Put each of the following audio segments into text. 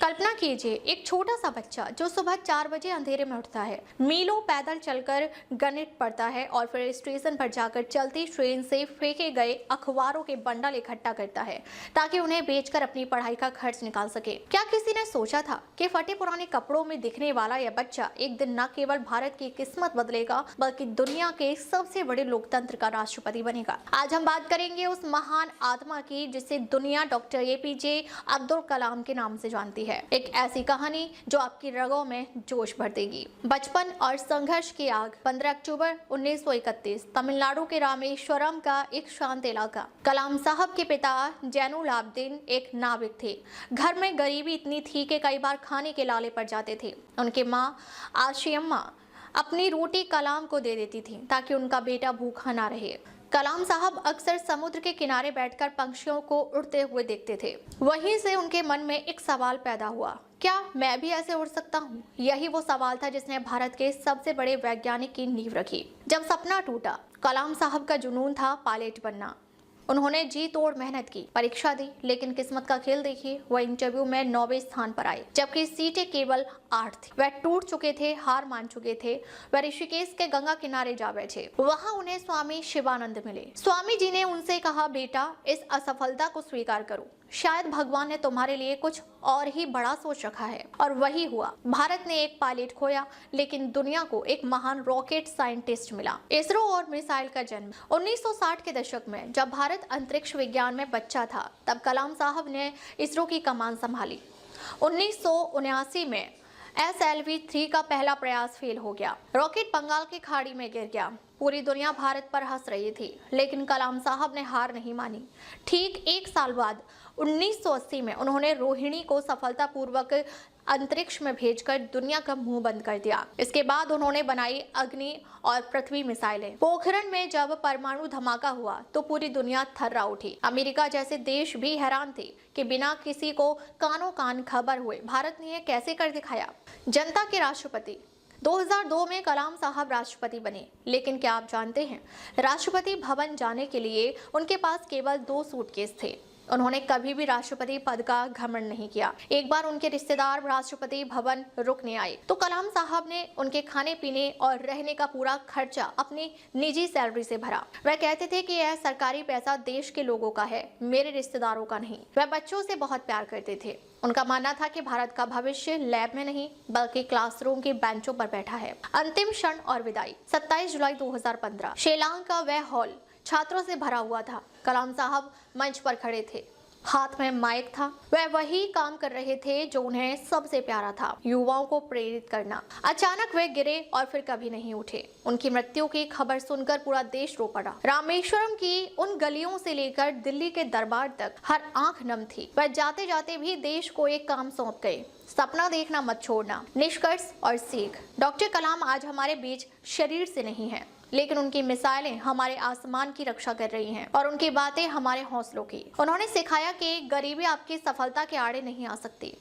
कल्पना कीजिए, एक छोटा सा बच्चा जो सुबह 4 बजे अंधेरे में उठता है, मीलों पैदल चलकर गणित पढ़ता है और फिर स्टेशन पर जाकर चलती ट्रेन से फेंके गए अखबारों के बंडल इकट्ठा करता है ताकि उन्हें बेचकर अपनी पढ़ाई का खर्च निकाल सके। क्या किसी ने सोचा था कि फटे पुराने कपड़ों में दिखने वाला यह बच्चा एक दिन न केवल भारत की किस्मत बदलेगा बल्कि दुनिया के सबसे बड़े लोकतंत्र का राष्ट्रपति बनेगा। आज हम बात करेंगे उस महान आत्मा की जिसे दुनिया डॉक्टर APJ अब्दुल कलाम के नाम से जानती है। एक ऐसी कहानी जो आपकी रगों में जोश भर देगी। बचपन और संघर्ष की आग। 15 अक्टूबर 1931 तमिलनाडु के रामेश्वरम का एक शांत इलाका। कलाम साहब के पिता जैनुल आबदीन एक नाविक थे। घर में गरीबी इतनी थी कि कई बार खाने के लाले पड़ जाते थे। उनके माँ आशियम्मा अपनी रोटी कलाम को दे देती थी ताकि उनका बेटा भूखा ना रहे। कलाम साहब अक्सर समुद्र के किनारे बैठकर पंछियों को उड़ते हुए देखते थे। वहीं से उनके मन में एक सवाल पैदा हुआ, क्या मैं भी ऐसे उड़ सकता हूँ? यही वो सवाल था जिसने भारत के सबसे बड़े वैज्ञानिक की नींव रखी। जब सपना टूटा, कलाम साहब का जुनून था पायलट बनना। उन्होंने जी तोड़ मेहनत की, परीक्षा दी, लेकिन किस्मत का खेल देखिए, वह इंटरव्यू में 9वें स्थान पर आए जबकि सीटें केवल 8 थी। वह टूट चुके थे, हार मान चुके थे। वह ऋषिकेश के गंगा किनारे जा बैठे। वहां उन्हें स्वामी शिवानंद मिले। स्वामी जी ने उनसे कहा, बेटा इस असफलता को स्वीकार करो, शायद भगवान ने तुम्हारे लिए कुछ और ही बड़ा सोच रखा है। और वही हुआ। भारत ने एक पायलट खोया लेकिन दुनिया को एक महान रॉकेट साइंटिस्ट मिला। इसरो और मिसाइल का जन्म। 1960 के दशक में जब भारत अंतरिक्ष विज्ञान में बच्चा था, तब कलाम साहब ने इसरो की कमान संभाली। 1979 में SLV-3 का पहला प्रयास फेल हो गया। रॉकेट बंगाल की खाड़ी में गिर गया। पूरी दुनिया भारत पर हंस रही थी, लेकिन कलाम साहब ने हार नहीं मानी। ठीक 1 साल बाद 1980 में उन्होंने रोहिणी को सफलतापूर्वक अंतरिक्ष में भेजकर दुनिया का मुंह बंद कर दिया। इसके बाद उन्होंने बनाई अग्नि और पृथ्वी मिसाइलें। पोखरण में जब परमाणु धमाका हुआ तो पूरी दुनिया थर्रा उठी। अमेरिका जैसे देश भी हैरान थे कि बिना किसी को कानों कान खबर हुए भारत ने यह कैसे कर दिखाया। जनता के राष्ट्रपति। 2002 में कलाम साहब राष्ट्रपति बने, लेकिन क्या आप जानते हैं, राष्ट्रपति भवन जाने के लिए उनके पास केवल 2 सूटकेस थे। उन्होंने कभी भी राष्ट्रपति पद का घमंड नहीं किया। एक बार उनके रिश्तेदार राष्ट्रपति भवन रुकने आए तो कलाम साहब ने उनके खाने पीने और रहने का पूरा खर्चा अपनी निजी सैलरी से भरा। वह कहते थे कि यह सरकारी पैसा देश के लोगों का है, मेरे रिश्तेदारों का नहीं। वह बच्चों से बहुत प्यार करते थे। उनका मानना था कि भारत का भविष्य लैब में नहीं बल्कि क्लासरूम के बेंचों पर बैठा है। अंतिम क्षण और विदाई। 27 जुलाई 2015 शिलांग का वह हॉल छात्रों से भरा हुआ था। कलाम साहब मंच पर खड़े थे, हाथ में माइक था। वह वही काम कर रहे थे जो उन्हें सबसे प्यारा था, युवाओं को प्रेरित करना। अचानक वे गिरे और फिर कभी नहीं उठे। उनकी मृत्यु की खबर सुनकर पूरा देश रो पड़ा। रामेश्वरम की उन गलियों से लेकर दिल्ली के दरबार तक हर आंख नम थी। वह जाते जाते भी देश को एक काम सौंप गए, सपना देखना मत छोड़ना। निष्कर्ष और सीख। डॉक्टर कलाम आज हमारे बीच शरीर से नहीं है, लेकिन उनकी मिसाइलें हमारे आसमान की रक्षा कर रही हैं और उनकी बातें हमारे हौसलों की। उन्होंने सिखाया कि गरीबी आपकी सफलता के आड़े नहीं आ सकती,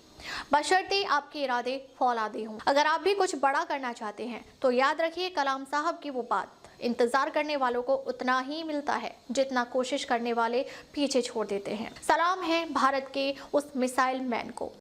बशर्ते आपके इरादे फौलादे हों। अगर आप भी कुछ बड़ा करना चाहते हैं तो याद रखिए कलाम साहब की वो बात, इंतजार करने वालों को उतना ही मिलता है जितना कोशिश करने वाले पीछे छोड़ देते हैं। सलाम है भारत के उस मिसाइल मैन को।